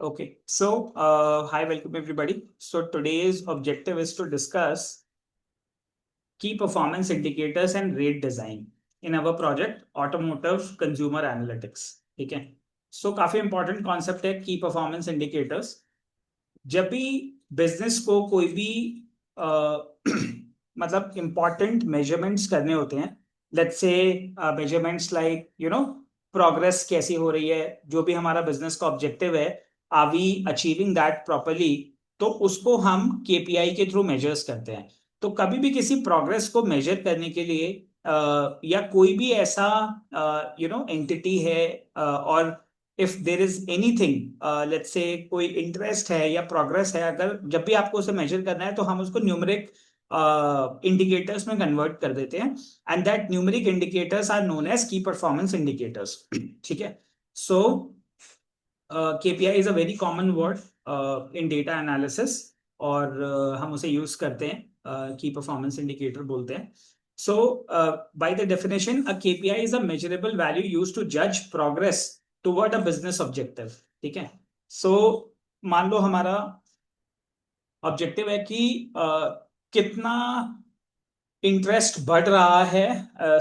Okay, so hi, welcome everybody. So today's objective is to discuss key performance indicators and rate design in our project Automotive Consumer Analytics. ठीक है, so काफी important concept है key performance indicators. जब भी business को कोई भी मतलब important measurements करने होते हैं, let's say measurements like progress कैसी हो रही है, जो भी हमारा बिजनेस का ऑब्जेक्टिव है, are we achieving that properly, तो उसको हम केपीआई के थ्रू मेजर्स करते हैं. तो कभी भी किसी प्रोग्रेस को मेजर करने के लिए या कोई भी ऐसा एंटिटी है, और if there is anything, let's say कोई इंटरेस्ट है या प्रोग्रेस है, अगर जब भी आपको उसे मेजर करना है तो हम उसको न्यूमेरिक इंडिकेटर्स में कन्वर्ट कर देते हैं. And that numeric indicators are known as key performance indicators. ठीक है, so KPI is a very common word in data analysis, और हम उसे यूज करते हैं, की परफॉर्मेंस इंडिकेटर बोलते हैं. So by the definition a KPI is a measurable value use to जज progress toward a business objective. ठीक है, सो मान लो हमारा ऑब्जेक्टिव है कि कितना इंटरेस्ट बढ़ रहा है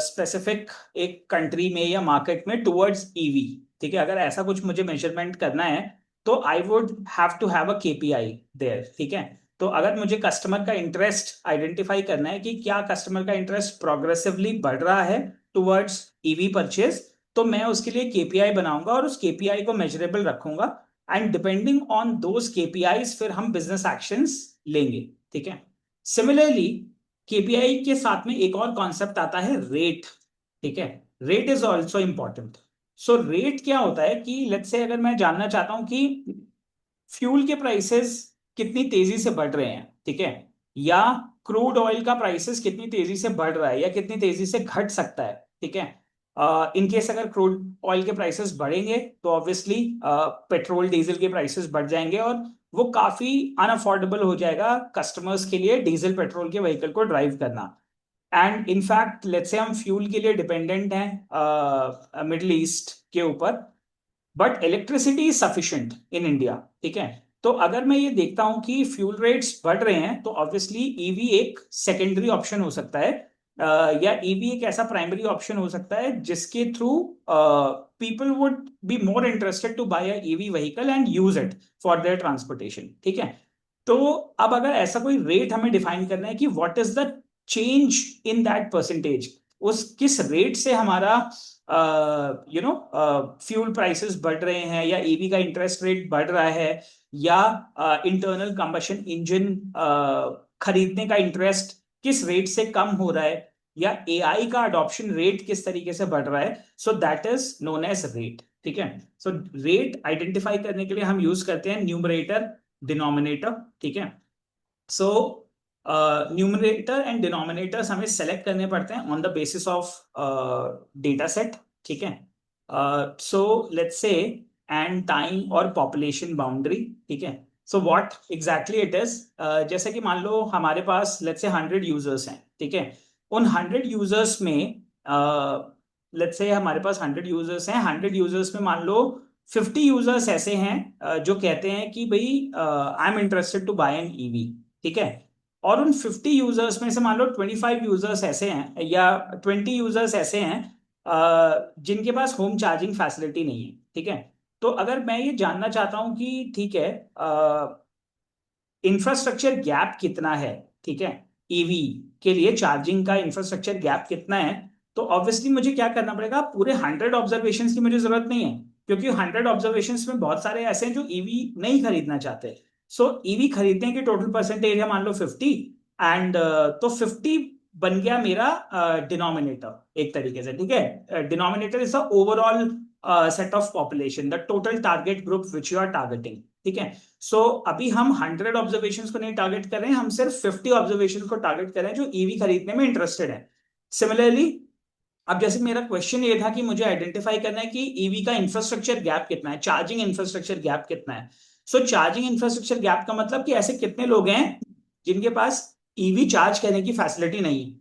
स्पेसिफिक एक कंट्री में या मार्केट में टुवर्ड्स ईवी. ठीक है, अगर ऐसा कुछ मुझे मेजरमेंट करना है तो I would have to have a KPI there. ठीक है, तो अगर मुझे कस्टमर का इंटरेस्ट आइडेंटिफाई करना है कि क्या कस्टमर का इंटरेस्ट प्रोग्रेसिवली बढ़ रहा है टुवर्ड्स ईवी परचेज, तो मैं उसके लिए केपीआई बनाऊंगा और उस केपीआई को मेजरेबल रखूंगा. And depending on those KPIs फिर हम बिजनेस एक्शंस लेंगे. ठीक है, सिमिलरली केपीआई के साथ में एक और कॉन्सेप्ट आता है रेट. ठीक है, rate is also important. So rate क्या होता है कि लेट्स से अगर मैं जानना चाहता हूं कि फ्यूल के प्राइसेस कितनी तेजी से बढ़ रहे हैं, ठीक है, या क्रूड ऑयल का प्राइसेस कितनी तेजी से बढ़ रहा है या कितनी तेजी से घट सकता है. ठीक है, इन केस अगर क्रूड ऑयल के प्राइसेस बढ़ेंगे तो ऑब्वियसली पेट्रोल डीजल के प्राइसेस बढ़ जाएंगे और वो काफी अनअफोर्डेबल हो जाएगा कस्टमर्स के लिए डीजल पेट्रोल के व्हीकल को ड्राइव करना. एंड इनफैक्ट लेट्स से हम फ्यूल के लिए डिपेंडेंट हैं मिडिल ईस्ट के ऊपर, but electricity is sufficient in India. ठीक है, तो अगर मैं ये देखता हूं कि फ्यूल रेट्स बढ़ रहे हैं तो ऑब्वियसली ईवी एक सेकेंडरी ऑप्शन हो सकता है, या ईवी एक ऐसा प्राइमरी ऑप्शन हो सकता है जिसके through people would be more interested to buy a EV vehicle and use it for their transportation. ठीक है, तो अब अगर ऐसा कोई रेट हमें डिफाइन करना है कि what is the change in that percentage, उस किस रेट से हमारा फ्यूल प्राइसेस बढ़ रहे हैं या ईवी का इंटरेस्ट रेट बढ़ रहा है या इंटरनल कंबशन इंजन खरीदने का इंटरेस्ट किस रेट से कम हो रहा है या एआई का अडॉप्शन रेट किस तरीके से बढ़ रहा है, so that is known as rate. ठीक है, सो रेट आइडेंटिफाई करने के लिए हम यूज करते हैं न्यूमरेटर डिनोमिनेटर. ठीक है, सो न्यूमरेटर एंड डिनोमिनेटर्स हमें सेलेक्ट करने पड़ते हैं on the basis of data set. ठीक है, so let's say and time और पॉपुलेशन बाउंड्री. ठीक है, so what exactly it is, जैसे कि मान लो हमारे पास लेट्स से 100 यूजर्स हैं. ठीक है, उन 100 यूजर्स में लेट्स से हमारे पास 100 यूजर्स हैं, 100 यूजर्स में मान लो 50 यूजर्स ऐसे हैं जो कहते हैं कि भाई I am interested to buy an EV. ठीक है, और उन 50 यूजर्स में से मान लो 25 यूजर्स ऐसे हैं या 20 यूजर्स ऐसे हैं जिनके पास होम चार्जिंग फैसिलिटी नहीं है. ठीक है, तो अगर मैं ये जानना चाहता हूं कि ठीक है, इंफ्रास्ट्रक्चर गैप कितना है, ठीक है, ईवी के लिए चार्जिंग का इंफ्रास्ट्रक्चर गैप कितना है, तो ऑब्वियसली मुझे क्या करना पड़ेगा, पूरे 100 ऑब्जर्वेशन की मुझे जरूरत नहीं है, क्योंकि 100 ऑब्जर्वेशन में बहुत सारे ऐसे हैं जो ईवी नहीं खरीदना चाहते. सो ईवी खरीदने की टोटल परसेंटेज है मान लो 50, एंड तो 50 बन गया मेरा डिनोमिनेटर एक तरीके से. ठीक है, denominator is the overall set of population, the total target group which you are targeting. ठीक है, सो अभी हम 100 ऑब्जर्वेशन को नहीं टारगेट कर रहे हैं, हम सिर्फ 50 ऑब्जर्वेशन को टारगेट कर रहे हैं जो ईवी खरीदने में इंटरेस्टेड है. सिमिलरली अब जैसे मेरा क्वेश्चन ये था कि मुझे आइडेंटिफाई करना है कि ईवी का इंफ्रास्ट्रक्चर गैप कितना है, चार्जिंग इंफ्रास्ट्रक्चर गैप कितना है. सो चार्जिंग इंफ्रास्ट्रक्चर गैप का मतलब कि ऐसे कितने लोग हैं जिनके पास ईवी चार्ज करने की फैसिलिटी नहीं है.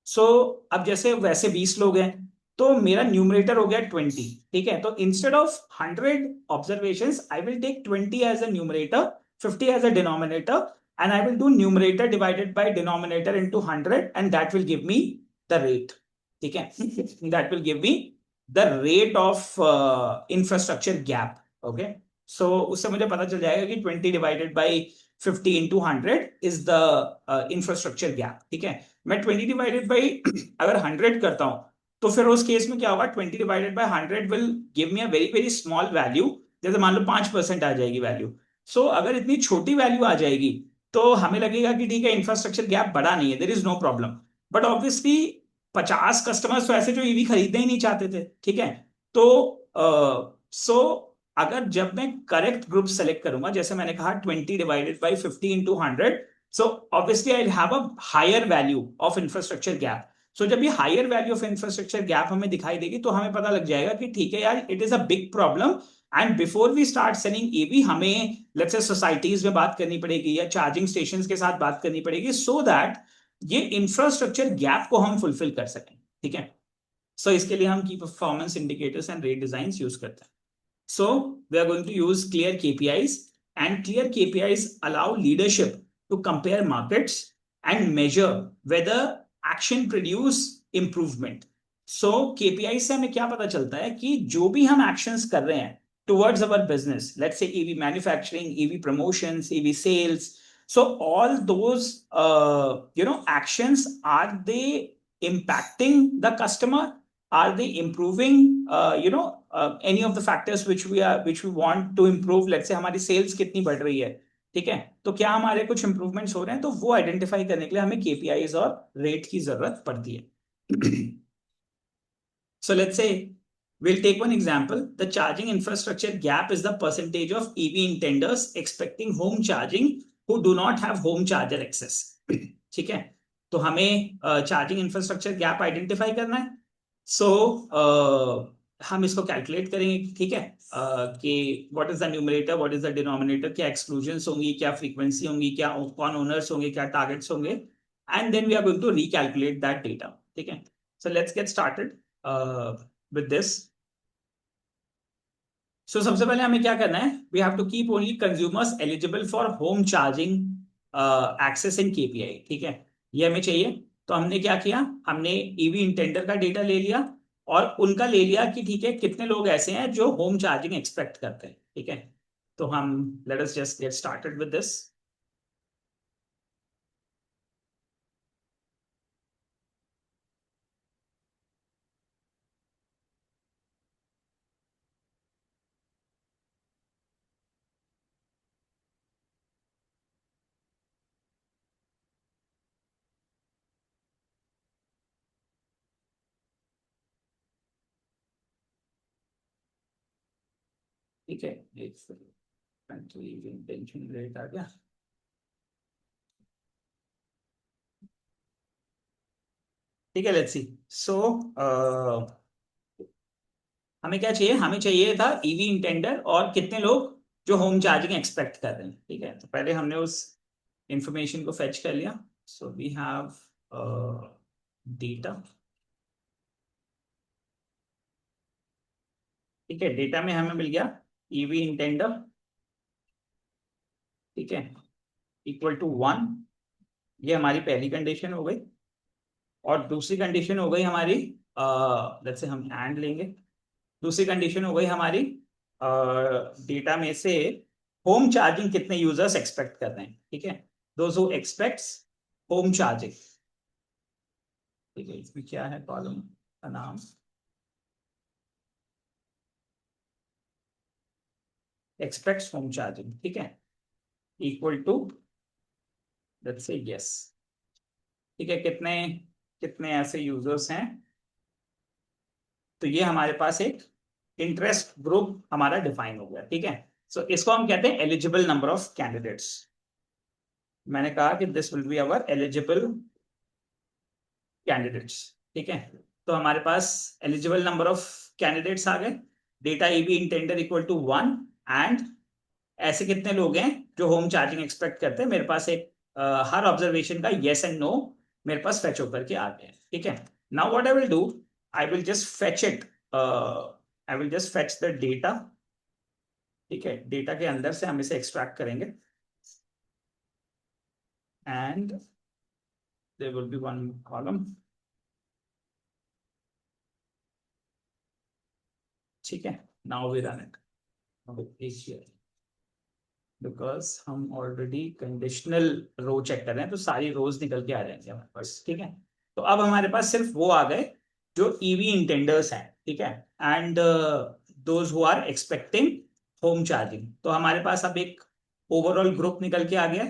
सो अब जैसे वैसे 20 लोग हैं, तो मेरा न्यूमरेटर हो गया 20, ठीक है। तो instead of 100 observation I will take 20 as a numerator, 50 as a denominator, and I will do numerator divided by denominator into 100 and that will give me the rate, ठीक है। that will give me the rate of infrastructure gap, okay। so उससे मुझे पता चल जाएगा कि 20 divided by 50 into 100 is the infrastructure gap, ठीक है। मैं 20 divided by अगर 100 करता हूं तो फिर उस केस में क्या होगा, 20 divided by 100 will give me a very very small value, जैसे मान लो 5% आ जाएगी वैल्यू। सो अगर इतनी छोटी वैल्यू आ जाएगी तो हमें लगेगा कि ठीक है इंफ्रास्ट्रक्चर गैप बड़ा नहीं है, there is no problem. But obviously 50 customers तो ऐसे जो ईवी खरीदना ही नहीं चाहते थे, ठीक है। तो सो अगर जब मैं करेक्ट ग्रुप सेलेक्ट करूंगा, जैसे मैंने कहा 20 divided by 50 into 100, so obviously I have a higher value of infrastructure gap. So जब ये higher value of infrastructure gap हमें दिखाई देगी तो हमें पता लग जाएगा कि ठीक है यार, it is a big problem and before we start selling EV हमें लेट्स से सोसाइटीज में बात करनी पड़ेगी या चार्जिंग स्टेशन के साथ बात करनी पड़ेगी, सो दैट ये इंफ्रास्ट्रक्चर गैप को हम फुलफिल कर सकें, ठीक है। सो इसके लिए हम की performance indicators and rate design use करते हैं। So we are going to use clear KPIs and clear KPIs allow leadership to compare markets and measure whether action produce improvement. So KPI से हमें क्या पता चलता है कि जो भी हम एक्शंस कर रहे हैं towards our business, let's say EV manufacturing, EV promotions, EV sales, so all those actions, are they impacting the customer, are they improving any of the factors which we want to improve, let's say हमारी sales कितनी बढ़ रही है, ठीक है। तो क्या हमारे कुछ इंप्रूवमेंट्स हो रहे हैं, तो वो आइडेंटिफाई करने के लिए हमें केपीआईज और रेट की जरूरत पड़ती है। So let's say we'll take one example. The charging infrastructure gap is the percentage of EV intenders expecting home charging who do not have home charger access. ठीक है। तो हमें चार्जिंग इंफ्रास्ट्रक्चर गैप आइडेंटिफाई करना है। सो हम इसको calculate करेंगे, ठीक है। कि what is the numerator, what is the denominator, क्या एक्सक्लूजन्स होंगी, क्या फ्रीक्वेंसी होंगी, क्या कौन ओनर्स होंगे, क्या टारगेट्स होंगे, and then we are going to recalculate that data, ठीक है। So let's get started with this. So सबसे पहले हमें क्या करना है, we have to keep only consumers eligible for home charging access in KPI, ठीक है। ये हमें चाहिए। तो हमने क्या किया, हमने ईवी इंटेंडर का डेटा ले लिया और उनका ले लिया कि ठीक है कितने लोग ऐसे हैं जो होम चार्जिंग एक्सपेक्ट करते हैं, ठीक है। तो हम let us just get started with this. ठीक है, एक टेंशन रेट आ गया। ठीक है, लेट्स सी। सो हमें क्या चाहिए, हमें चाहिए था ईवी इंटेंडर और कितने लोग जो होम चार्जिंग एक्सपेक्ट कर रहे हैं, ठीक है। तो पहले हमने उस इंफॉर्मेशन को फेच कर लिया। सो वी हैव डेटा, ठीक है। डेटा में हमें मिल गया ईवी इंटेंडर, ठीक है, इक्वल टू 1। ये हमारी पहली कंडीशन हो गई। और दूसरी कंडीशन हो गई हमारी, लेट्स से हम एंड लेंगे। दूसरी कंडीशन हो गई हमारी डेटा में से होम चार्जिंग कितने यूजर्स एक्सपेक्ट कर रहे हैं, ठीक है। Those who aspects home charging, ठीक है। इसमें क्या है, कॉलम का नाम एक्सपेक्ट्स होम चार्जिंग, ठीक है, equal to let's say yes, ठीक है। कितने कितने ऐसे यूजर्स हैं, तो ये हमारे पास एक इंटरेस्ट ग्रुप हमारा डिफाइन हो गया, ठीक है। सो इसको हम कहते हैं एलिजिबल नंबर ऑफ कैंडिडेट्स। मैंने कहा कि this will be our eligible candidates, ठीक है। तो हमारे पास एलिजिबल नंबर ऑफ कैंडिडेट्स आ गए। Data EB intender equal to 1 and ऐसे कितने लोग हैं जो होम चार्जिंग एक्सपेक्ट करते हैं। मेरे पास एक हर ऑब्जर्वेशन का येस एंड नो मेरे पास फेच होकर के आ गए, ठीक है। Now what I will do, I will just fetch it, I will just fetch the data. ठीक है, डेटा के अंदर से हम इसे एक्सट्रैक्ट करेंगे and there will be one column. ठीक है, now we run it because हम ऑलरेडी कंडीशनल रो चेक कर रहे हैं, तो सारी रोज निकल के आ जाएंगे हमारे पास। ठीक है, तो अब हमारे पास सिर्फ वो आ गए जो ईवी इंटेंडर्स हैं। ठीक है, and those who are expecting home charging. तो हमारे पास अब एक ओवरऑल ग्रुप निकल के आ गया।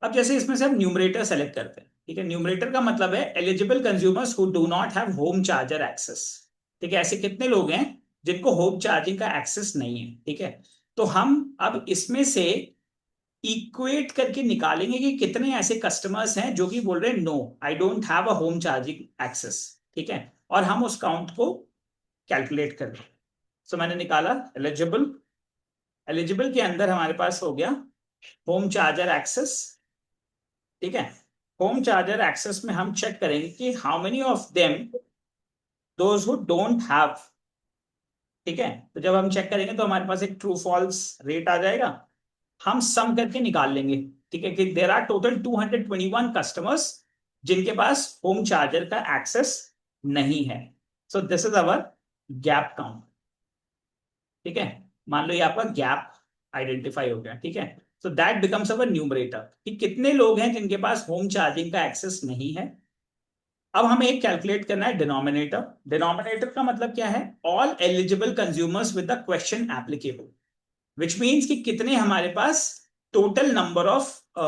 अब जैसे इसमें से हम न्यूमरेटर सेलेक्ट करते हैं। ठीक है, न्यूमरेटर का मतलब है eligible consumers who do not have home charger access. ठीक है, ऐसे कितने लोग हैं जिनको होम चार्जिंग का एक्सेस नहीं है। ठीक है, तो हम अब इसमें से इक्वेट करके निकालेंगे कि कितने ऐसे कस्टमर्स हैं जो कि बोल रहे हैं no, I don't have a home charging access. ठीक है, और हम उस काउंट को कैलकुलेट कर रहे हैं। सो मैंने निकाला एलिजिबल, एलिजिबल के अंदर हमारे पास हो गया होम चार्जर एक्सेस। ठीक है, होम चार्जर एक्सेस में हम चेक करेंगे कि how many of them those who don't have. ठीक है, तो जब हम चेक करेंगे तो हमारे पास एक ट्रू फॉल्स रेट आ जाएगा, हम सम करके निकाल लेंगे। ठीक है, कि देर आर टोटल 221 कस्टमर्स जिनके पास होम चार्जर का एक्सेस नहीं है। So this is our gap count. ठीक है, मान लो ये आपका गैप आइडेंटिफाई हो गया। ठीक है, so that becomes our numerator कि कितने लोग हैं जिनके पास होम चार्जिंग का एक्सेस नहीं है। अब हमें एक कैलकुलेट करना है डिनोमिनेटर। डिनोमिनेटर का मतलब क्या है? All eligible consumers with the question applicable, which means कि कितने हमारे पास टोटल नंबर ऑफ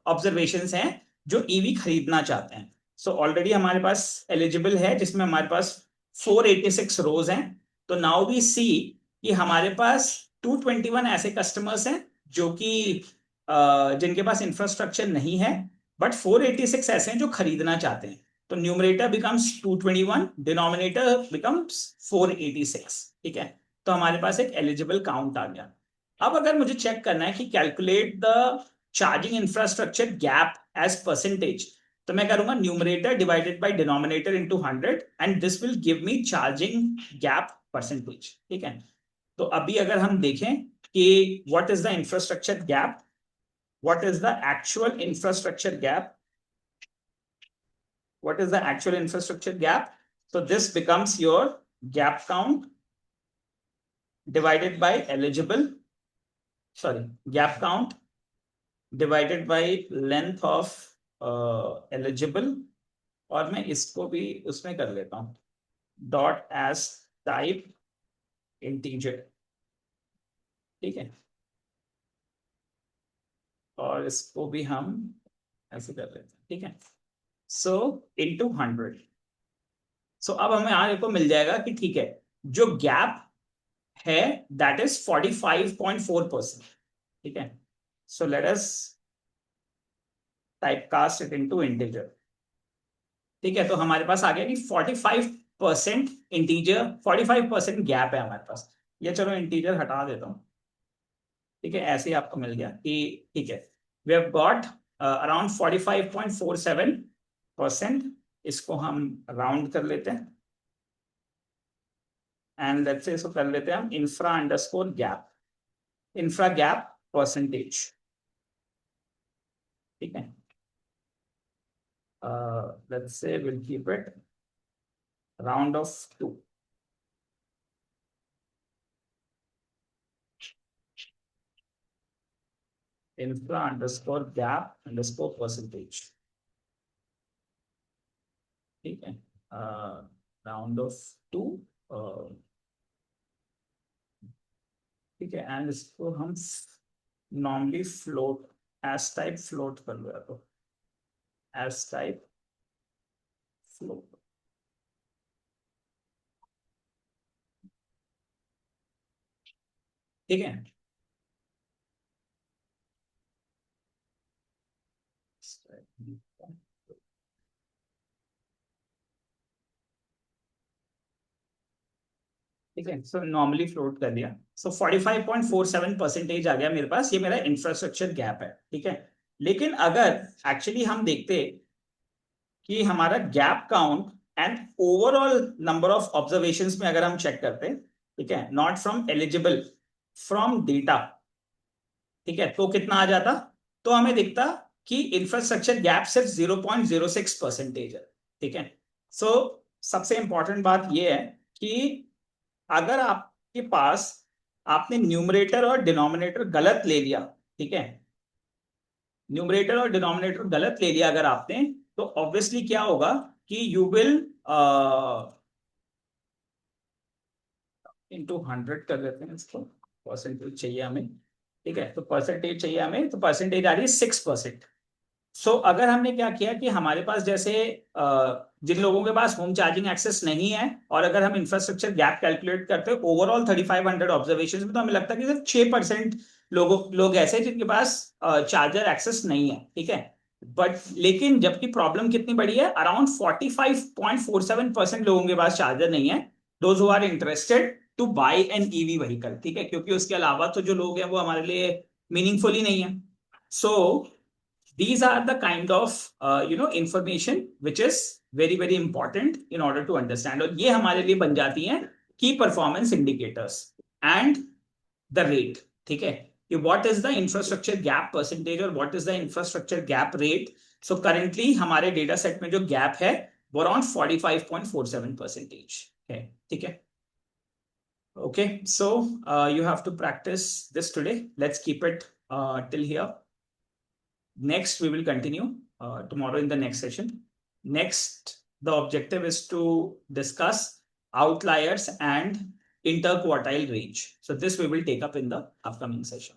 ऑब्जर्वेशन हैं जो ईवी खरीदना चाहते हैं। सो ऑलरेडी हमारे पास एलिजिबल है जिसमें हमारे पास 486 रोज हैं। तो नाउ वी सी कि हमारे पास 221 ऐसे कस्टमर्स हैं जो कि जिनके पास इंफ्रास्ट्रक्चर नहीं है, बट 486 ऐसे हैं जो खरीदना चाहते हैं। तो न्यूमरेटर बिकम्स 221, डिनोमिनेटर बिकम्स 486। ठीक है, तो हमारे पास एक एलिजिबल काउंट आ गया। अब अगर मुझे चेक करना है कि calculate the charging infrastructure gap as percentage, तो मैं करूंगा numerator divided by denominator into 100 and this will give me charging gap percentage. ठीक है, तो अभी अगर हम देखें कि what is the infrastructure gap, what is the actual infrastructure gap, what is the actual infrastructure gap? So this becomes your gap count divided by eligible, sorry, gap count divided by length of eligible, और मैं इसको भी उसमें कर लेता हूं dot as type integer. ठीक है, और इसको भी हम ऐसे कर लेते हैं। ठीक है, सो इनटू 100। सो अब हमें आगे को मिल जाएगा कि ठीक है, जो गैप है दैट इज 45.4%। ठीक है, so let us type cast it into integer. ठीक है, तो हमारे पास आ गया कि 45% इंटीजर, 45% गैप है हमारे पास। ये चलो इंटीजर हटा देता हूं। ठीक है, ऐसे ही आपको मिल गया कि ठीक है, वी हैव गॉट अराउंड 45.47%। इसको हम राउंड कर लेते हैं एंड लेट्स से इसको कर लेते हैं हम infra underscore gap, infra gap percentage. ठीक है, let's say we'll keep it round of 2। infra underscore gap underscore percentage। ठीक है, राउंड ऑफ 2। ठीक है, एंड इसको हम normally float, S type float कर लो, तो एस टाइप फ्लोट। ठीक है, ठीक है, सो नॉर्मली फ्लोट कर दिया। सो 45.47% आ गया मेरे पास, ये मेरा इंफ्रास्ट्रक्चर गैप है। ठीक है, लेकिन अगर एक्चुअली हम देखते कि हमारा gap count and overall number of observations में अगर हम चेक करते हैं, ठीक है, not from eligible, from data, ठीक है, तो कितना आ जाता? तो हमें दिखता कि इंफ्रास्ट्रक्चर गैप सिर्फ 0.06% है, ठीक है। सो सबसे इंपॉर्टेंट बात यह है कि अगर आपके पास, आपने न्यूमरेटर और डिनोमिनेटर गलत ले लिया, ठीक है, न्यूमरेटर और डिनोमिनेटर गलत ले लिया अगर आपने, तो ऑब्वियसली क्या होगा कि यू विल इंटू 100 कर देते हैं इसको, परसेंटेज चाहिए हमें, ठीक है, तो परसेंटेज चाहिए हमें, तो परसेंटेज आ रही है 6%। सो अगर हमने क्या किया कि हमारे पास जैसे जिन लोगों के पास होम चार्जिंग एक्सेस नहीं है, और अगर हम इंफ्रास्ट्रक्चर गैप कैलकुलेट करते हैं ओवरऑल 3500 ऑब्जर्वेशन में, तो हमें लगता है कि सिर्फ 6% लोग ऐसे हैं जिनके पास चार्जर एक्सेस नहीं है, ठीक है। बट लेकिन जबकि प्रॉब्लम कितनी बड़ी है, अराउंड 45.47% लोगों के पास चार्जर नहीं है, those who are interested to buy an EV vehicle, ठीक है, क्योंकि उसके अलावा तो जो लोग हैं वो हमारे लिए मीनिंगफुल ही नहीं है। सो these are the kind of information which is very important in order to understand, और ये हमारे लिए बन जाती हैं की performance indicators and the rate, ठीक है, कि what is the infrastructure gap percentage और what is the infrastructure gap rate. So currently हमारे डेटा सेट में जो गैप है वो अराउंड 45.47% है, ठीक है। Okay, so you have to practice this today. Let's keep it till here. Next, we will continue tomorrow in the next session. Next, the objective is to discuss outliers and interquartile range. So this we will take up in the upcoming session.